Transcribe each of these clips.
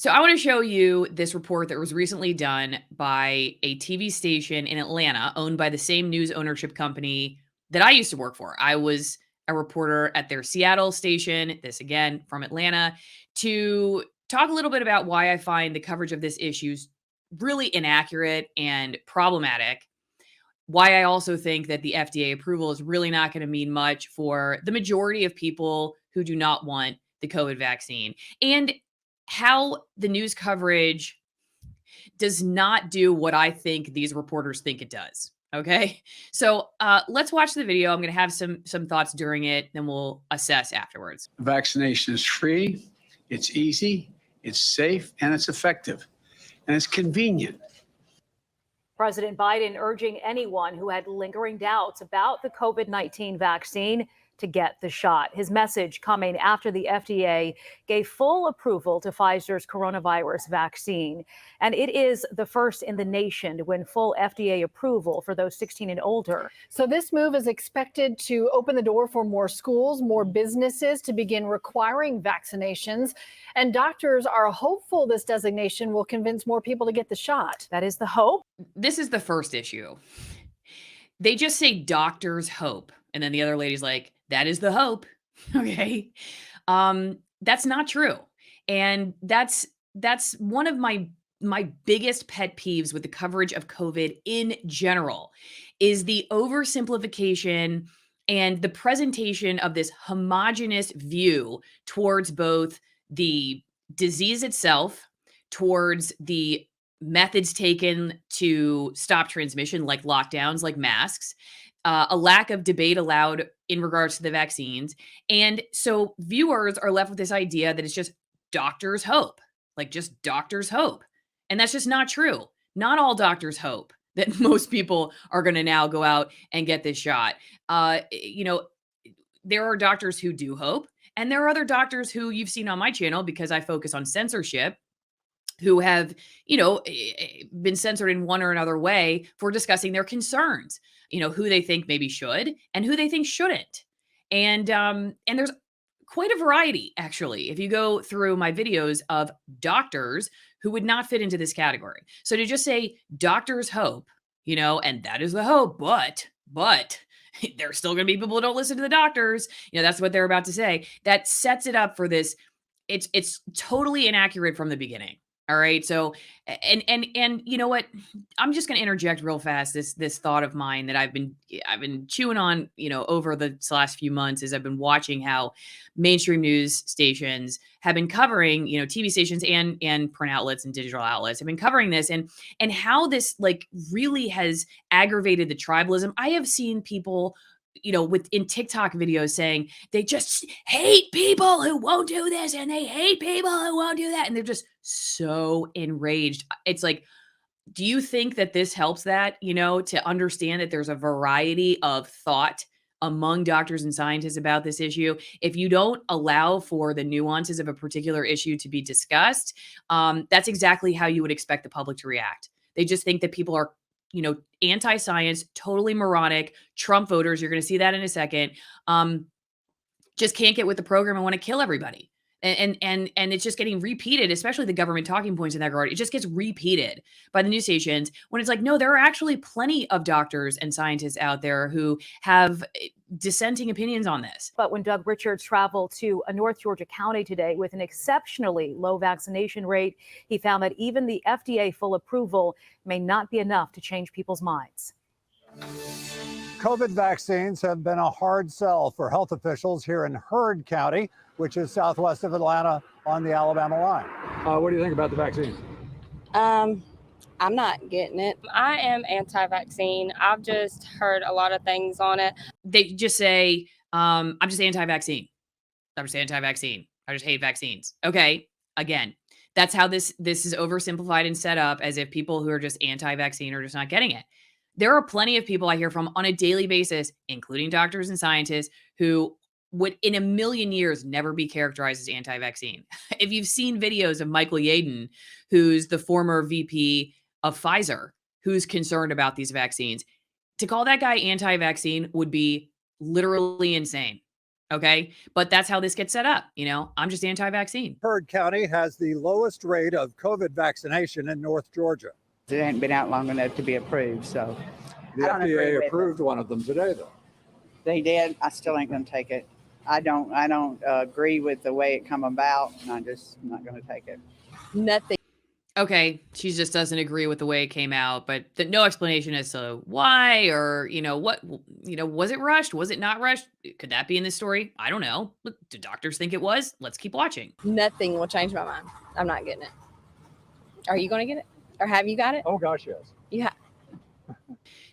So I want to show you this report that was recently done by a TV station in Atlanta owned by the same news ownership company that I used to work for. I was a reporter at their Seattle station, this again from Atlanta, to talk a little bit about why I find the coverage of this issue really inaccurate and problematic. Why I also think that the FDA approval is really not going to mean much for the majority of people who do not want the COVID vaccine. And how the news coverage does not do what I think these reporters think it does. Okay. So let's watch the video. I'm going to have some thoughts during it, then we'll assess afterwards. Vaccination is free, it's easy, it's safe, and it's effective, and it's convenient. President Biden urging anyone who had lingering doubts about the COVID-19 vaccine to get the shot. His message coming after the FDA gave full approval to Pfizer's coronavirus vaccine. And it is the first in the nation to win full FDA approval for those 16 and older. So this move is expected to open the door for more schools, more businesses to begin requiring vaccinations. And doctors are hopeful this designation will convince more people to get the shot. That is the hope. This is the first issue. They just say doctors hope. And then the other lady's like, that is the hope. Okay. That's not true. And that's one of my biggest pet peeves with the coverage of COVID in general is the oversimplification and the presentation of this homogenous view towards both the disease itself, towards the methods taken to stop transmission, like lockdowns, like masks, a lack of debate allowed in regards to the vaccines. And so viewers are left with this idea that it's just doctors hope, like just doctors hope. And that's just not true. Not all doctors hope that most people are going to now go out and get this shot. There are doctors who do hope, and there are other doctors who you've seen on my channel, because I focus on censorship, who have, been censored in one or another way for discussing their concerns, who they think maybe should and who they think shouldn't. And there's quite a variety, actually, if you go through my videos of doctors who would not fit into this category. So to just say doctors hope, and that is the hope, but there's still going to be people who don't listen to the doctors. That's what they're about to say. That sets it up for this. It's totally inaccurate from the beginning. All right. So, and you know what? I'm just going to interject real fast. This thought of mine that I've been chewing on, over the last few months, as I've been watching how mainstream news stations have been covering, TV stations and print outlets and digital outlets have been covering this, and how this really has aggravated the tribalism. I have seen people, in TikTok videos saying they just hate people who won't do this and they hate people who won't do that. And they're just so enraged. It's like, do you think that this helps that, to understand that there's a variety of thought among doctors and scientists about this issue? If you don't allow for the nuances of a particular issue to be discussed, that's exactly how you would expect the public to react. They just think that people are anti-science, totally moronic, Trump voters. You're going to see that in a second. Just can't get with the program and want to kill everybody. And it's just getting repeated, especially the government talking points in that regard. It just gets repeated by the news stations when it's like, no, there are actually plenty of doctors and scientists out there who have dissenting opinions on this. But when Doug Richards traveled to a North Georgia county today with an exceptionally low vaccination rate, he found that even the FDA full approval may not be enough to change people's minds. COVID vaccines have been a hard sell for health officials here in Heard County, which is southwest of Atlanta on the Alabama line. What do you think about the vaccine? I'm not getting it. I am anti-vaccine. I've just heard a lot of things on it. They just say, I'm just anti-vaccine. I'm just anti-vaccine. I just hate vaccines. Okay. Again, that's how this is oversimplified and set up, as if people who are just anti-vaccine are just not getting it. There are plenty of people I hear from on a daily basis, including doctors and scientists, who would in a million years never be characterized as anti-vaccine. If you've seen videos of Michael Yaden, who's the former VP of Pfizer, who's concerned about these vaccines, to call that guy anti-vaccine would be literally insane. Okay. But that's how this gets set up. I'm just anti-vaccine. Heard County has the lowest rate of COVID vaccination in North Georgia. It hadn't been out long enough to be approved, so The I don't agree FDA with approved one of them today, though. they did. I still ain't gonna take it. I don't agree with the way it come about, and I'm just not gonna take it. Nothing. Okay. She just doesn't agree with the way it came out, but no explanation as to why or, what, was it rushed? Was it not rushed? Could that be in this story? I don't know. Look, do doctors think it was? Let's keep watching. Nothing will change my mind. I'm not getting it. Are you going to get it? Or have you got it? Oh, gosh, yes. Yeah.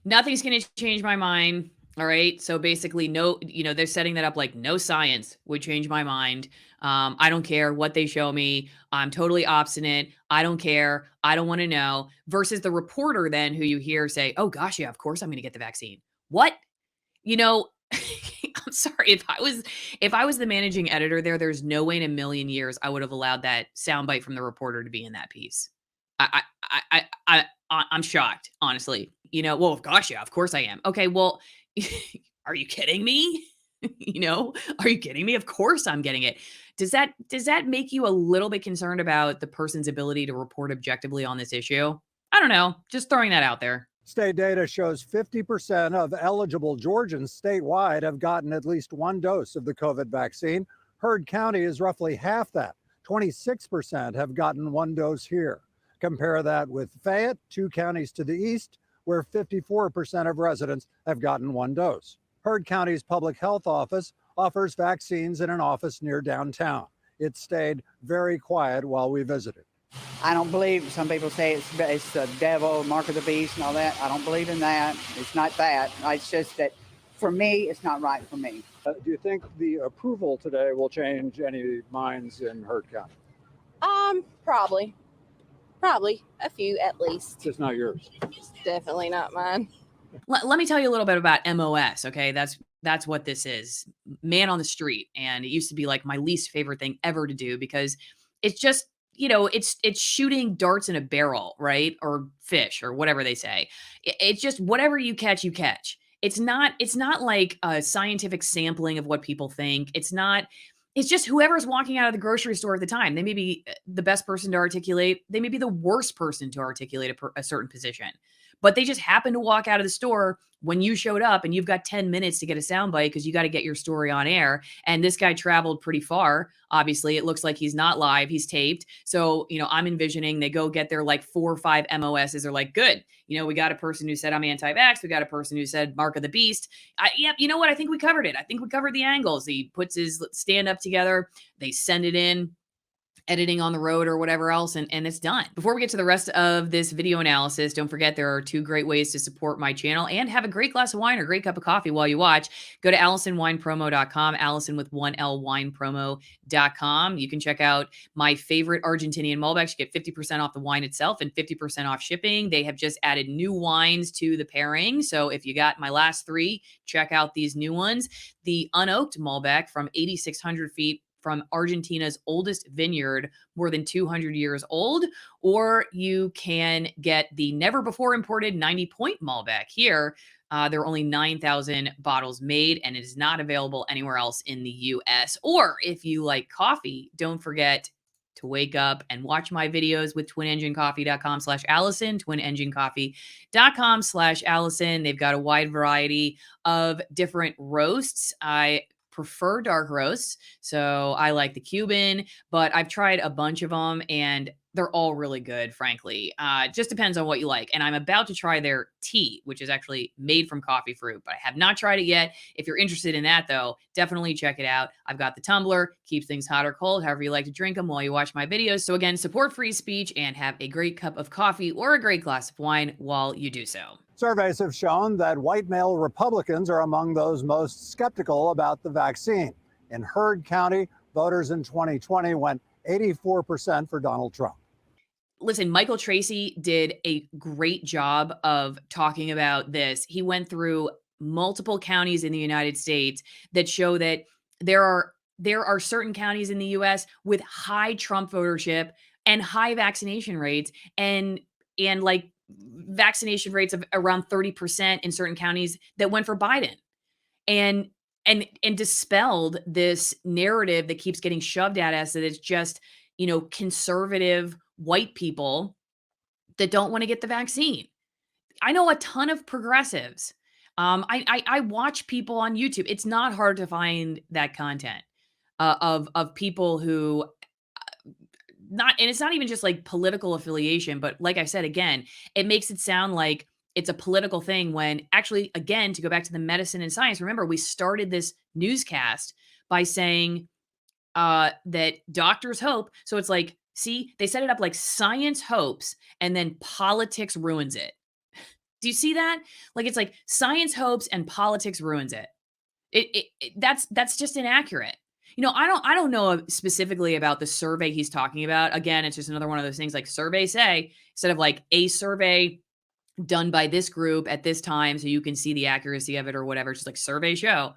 Nothing's going to change my mind. All right. So basically, no, they're setting that up like no science would change my mind. I don't care what they show me. I'm totally obstinate. I don't care. I don't want to know. Versus the reporter then who you hear say, oh gosh, yeah, of course I'm going to get the vaccine. What? I'm sorry. If I was the managing editor there's no way in a million years I would have allowed that soundbite from the reporter to be in that piece. I'm shocked, honestly. Well, gosh, yeah, of course I am. Okay, well, are you kidding me? Are you kidding me? Of course I'm getting it. Does that make you a little bit concerned about the person's ability to report objectively on this issue? I don't know. Just throwing that out there. State data shows 50% of eligible Georgians statewide have gotten at least one dose of the COVID vaccine. Heard County is roughly half that. 26% have gotten one dose here. Compare that with Fayette, 2 counties to the east, where 54% of residents have gotten one dose. Heard County's public health office offers vaccines in an office near downtown. It stayed very quiet while we visited. I don't believe, some people say it's the devil, mark of the beast and all that. I don't believe in that. It's not that. It's just that for me, it's not right for me. Do you think the approval today will change any minds in Heard County? Probably a few at least. Just not yours. Definitely not mine. Let me tell you a little bit about MOS. Okay, that's what this is. Man on the street, and it used to be like my least favorite thing ever to do because it's just it's shooting darts in a barrel, right? Or fish, or whatever they say. It's just whatever you catch, you catch. It's not like a scientific sampling of what people think. It's just whoever's walking out of the grocery store at the time. They may be the best person to articulate. They may be the worst person to articulate a certain position. But they just happen to walk out of the store when you showed up and you've got 10 minutes to get a soundbite because you got to get your story on air. And this guy traveled pretty far. Obviously, it looks like he's not live. He's taped. So, I'm envisioning they go get their like 4 or 5 MOSs. They're like, good. We got a person who said I'm anti-vax. We got a person who said mark of the beast. Yep. You know what? I think we covered it. I think we covered the angles. He puts his stand up together. They send it in. Editing on the road or whatever else, and it's done. Before we get to the rest of this video analysis, don't forget there are 2 great ways to support my channel and have a great glass of wine or great cup of coffee while you watch. Go to AllisonWinePromo.com, Allison with 1L winepromo.com. You can check out my favorite Argentinian Malbecs. You get 50% off the wine itself and 50% off shipping. They have just added new wines to the pairing. So if you got my last 3, check out these new ones. The unoaked Malbec from 8,600 feet from Argentina's oldest vineyard, more than 200 years old, or you can get the never before imported 90-point Malbec here. There are only 9,000 bottles made, and it is not available anywhere else in the U.S. Or if you like coffee, don't forget to wake up and watch my videos with twinenginecoffee.com/Allison, twinenginecoffee.com/Allison. They've got a wide variety of different roasts. I prefer dark roasts, so I like the Cuban, but I've tried a bunch of them and they're all really good, frankly. Just depends on what you like. And I'm about to try their tea, which is actually made from coffee fruit, but I have not tried it yet. If you're interested in that, though, definitely check it out. I've got the tumbler, keeps things hot or cold, however you like to drink them while you watch my videos. So again, support free speech and have a great cup of coffee or a great glass of wine while you do so. Surveys have shown that white male Republicans are among those most skeptical about the vaccine. In Heard County, voters in 2020 went 84% for Donald Trump. Listen, Michael Tracy did a great job of talking about this. He went through multiple counties in the United States that show that there are certain counties in the US with high Trump votership and high vaccination rates and like vaccination rates of around 30% in certain counties that went for Biden. And and dispelled this narrative that keeps getting shoved at us that it's just, conservative white people that don't want to get the vaccine. I know a ton of progressives. I watch people on YouTube. It's not hard to find that content of people who not, and it's not even just like political affiliation, but like I said, again, it makes it sound like it's a political thing when actually, again, to go back to the medicine and science, remember, we started this newscast by saying that doctors hope. So it's like, see, they set it up like science hopes and then politics ruins it. Do you see that? Like it's like science hopes and politics ruins it. That's just inaccurate. I don't know specifically about the survey he's talking about. Again, it's just another one of those things like survey say, instead of like a survey done by this group at this time so you can see the accuracy of it or whatever. It's just like survey show.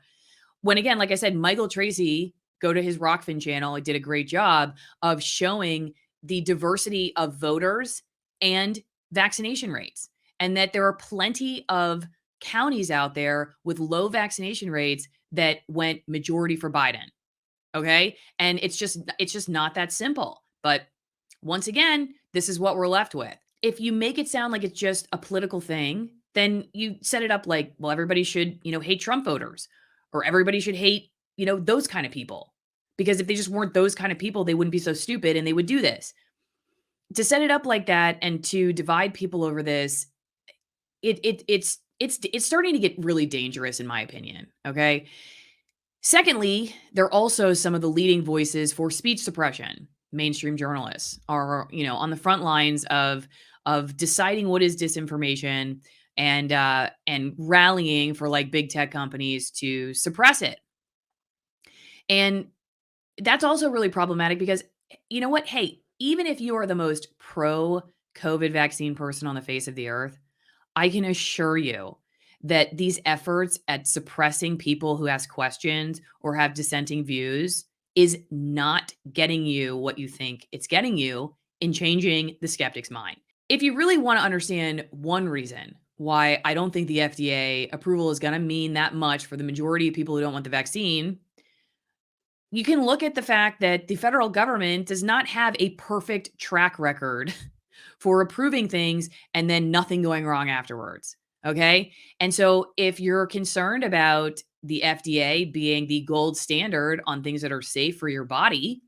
When again, like I said, Michael Tracy, go to his ROKFIN channel. He did a great job of showing the diversity of voters and vaccination rates, and that there are plenty of counties out there with low vaccination rates that went majority for Biden. Okay. And it's just not that simple. But once again, this is what we're left with. If you make it sound like it's just a political thing, then you set it up like, well, everybody should, hate Trump voters, or everybody should hate, those kind of people. Because if they just weren't those kind of people, they wouldn't be so stupid and they would do this. To set it up like that and to divide people over this, it's starting to get really dangerous, in my opinion. Okay. Secondly, they're also some of the leading voices for speech suppression. Mainstream journalists are, on the front lines of deciding what is disinformation and rallying for like big tech companies to suppress it. And that's also really problematic because you know what? Hey, even if you are the most pro COVID vaccine person on the face of the earth, I can assure you that these efforts at suppressing people who ask questions or have dissenting views is not getting you what you think it's getting you in changing the skeptic's mind. If you really want to understand one reason why I don't think the FDA approval is going to mean that much for the majority of people who don't want the vaccine, you can look at the fact that the federal government does not have a perfect track record for approving things and then nothing going wrong afterwards. Okay. And so if you're concerned about the FDA being the gold standard on things that are safe for your body,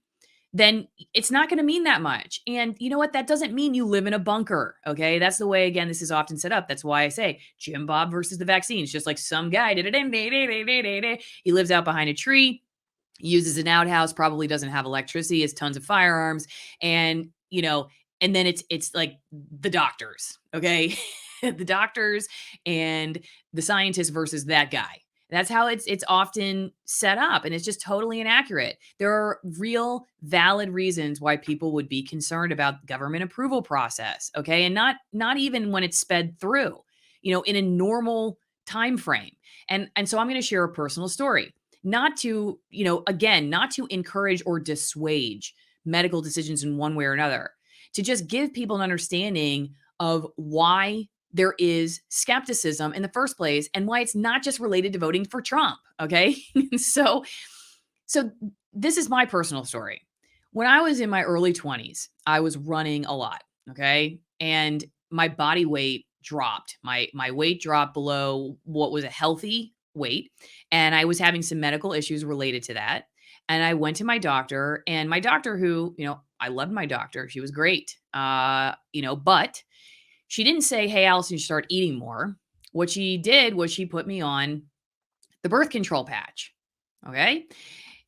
then it's not going to mean that much. And you know what? That doesn't mean you live in a bunker. Okay. That's the way, again, this is often set up. That's why I say Jim Bob versus the vaccine. It's just like some guy, he lives out behind a tree, uses an outhouse, probably doesn't have electricity, has tons of firearms. And, and then it's like the doctors. Okay. The doctors and the scientists versus that guy. That's how it's often set up, and it's just totally inaccurate. There are real valid reasons why people would be concerned about government approval process, okay? And not even when it's sped through, in a normal time frame. And so I'm going to share a personal story, not to, again, not to encourage or dissuade medical decisions in one way or another, to just give people an understanding of why there is skepticism in the first place and why it's not just related to voting for Trump. Okay. So this is my personal story. When I was in my early 20s, I was running a lot. Okay. And my body weight dropped. My weight dropped below what was a healthy weight. And I was having some medical issues related to that. And I went to my doctor, and my doctor who, I loved my doctor. She was great. But she didn't say, hey, Allison, you should start eating more. What she did was she put me on the birth control patch. Okay.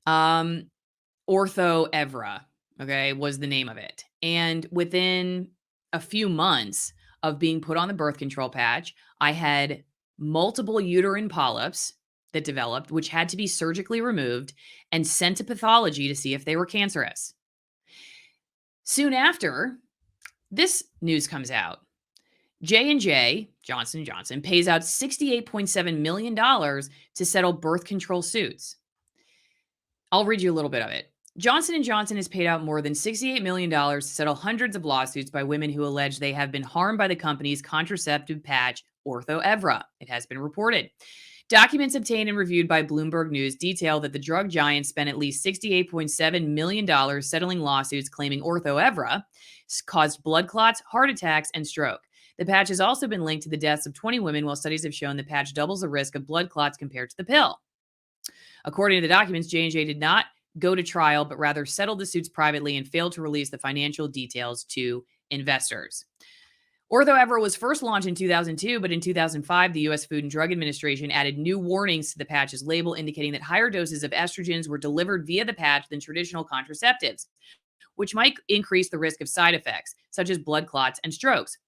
Ortho Evra, okay, was the name of it. And within a few months of being put on the birth control patch, I had multiple uterine polyps that developed, which had to be surgically removed and sent to pathology to see if they were cancerous. Soon after, this news comes out. J&J, Johnson & Johnson, pays out $68.7 million to settle birth control suits. I'll read you a little bit of it. Johnson & Johnson has paid out more than $68 million to settle hundreds of lawsuits by women who allege they have been harmed by the company's contraceptive patch, Ortho Evra. It has been reported. Documents obtained and reviewed by Bloomberg News detail that the drug giant spent at least $68.7 million settling lawsuits claiming Ortho-Evra caused blood clots, heart attacks, and stroke. The patch has also been linked to the deaths of 20 women, while studies have shown the patch doubles the risk of blood clots compared to the pill. According to the documents, J&J did not go to trial, but rather settled the suits privately and failed to release the financial details to investors. Ortho-Evra was first launched in 2002, but in 2005, the U.S. Food and Drug Administration added new warnings to the patch's label, indicating that higher doses of estrogens were delivered via the patch than traditional contraceptives, which might increase the risk of side effects, such as blood clots and strokes.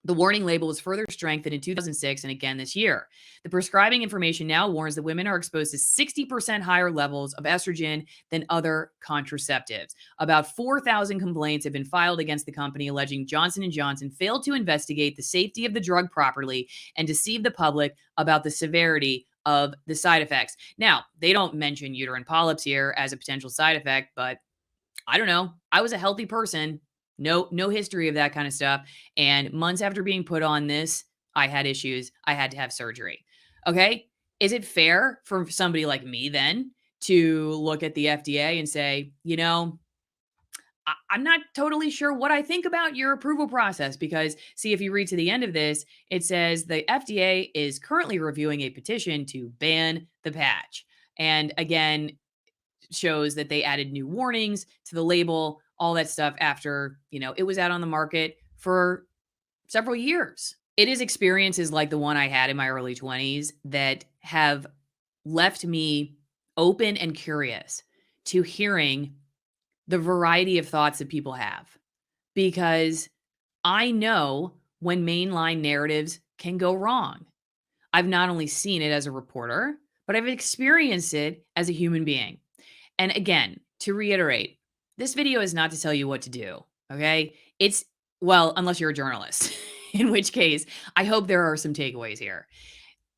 The warning label was further strengthened in 2006 and again this year. The prescribing information now warns that women are exposed to 60% higher levels of estrogen than other contraceptives. About 4,000 complaints have been filed against the company, alleging Johnson & Johnson failed to investigate the safety of the drug properly and deceive the public about the severity of the side effects. Now, they don't mention uterine polyps here as a potential side effect, but I don't know. I was a healthy person. No history of that kind of stuff. And months after being put on this, I had issues. I had to have surgery. Okay. Is it fair for somebody like me then to look at the FDA and say, I'm not totally sure what I think about your approval process? Because see, if you read to the end of this, it says the FDA is currently reviewing a petition to ban the patch. And again, shows that they added new warnings to the label, all that stuff after, it was out on the market for several years. It is experiences like the one I had in my early 20s that have left me open and curious to hearing the variety of thoughts that people have. Because I know when mainline narratives can go wrong. I've not only seen it as a reporter, but I've experienced it as a human being. And again, to reiterate, this video is not to tell you what to do, okay? Unless you're a journalist, in which case, I hope there are some takeaways here.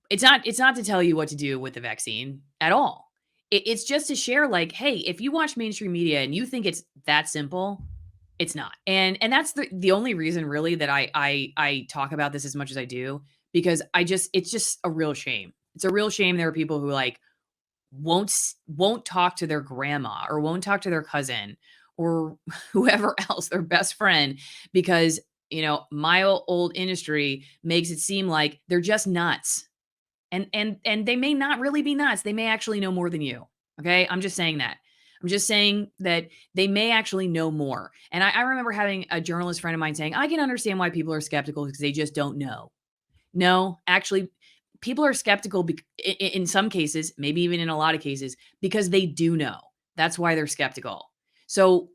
It's not to tell you what to do with the vaccine at all. It's just to share, like, hey, if you watch mainstream media and you think it's that simple, it's not. And that's the only reason really that I talk about this as much as I do, because it's just a real shame. It's a real shame there are people who won't talk to their grandma or won't talk to their cousin or whoever else, their best friend, because, my old industry makes it seem like they're just nuts. And they may not really be nuts. They may actually know more than you. Okay. I'm just saying that. I'm just saying that they may actually know more. And I remember having a journalist friend of mine saying, I can understand why people are skeptical because they just don't know. No, actually, people are skeptical in some cases, maybe even in a lot of cases, because they do know. That's why they're skeptical. So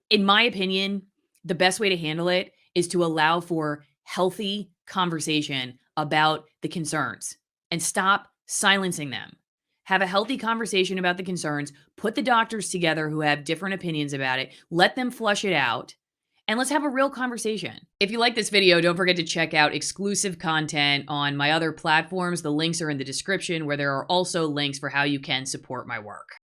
in my opinion, the best way to handle it is to allow for healthy conversation about the concerns and stop silencing them. Have a healthy conversation about the concerns, put the doctors together who have different opinions about it, let them flush it out, and let's have a real conversation. If you like this video, don't forget to check out exclusive content on my other platforms. The links are in the description, where there are also links for how you can support my work.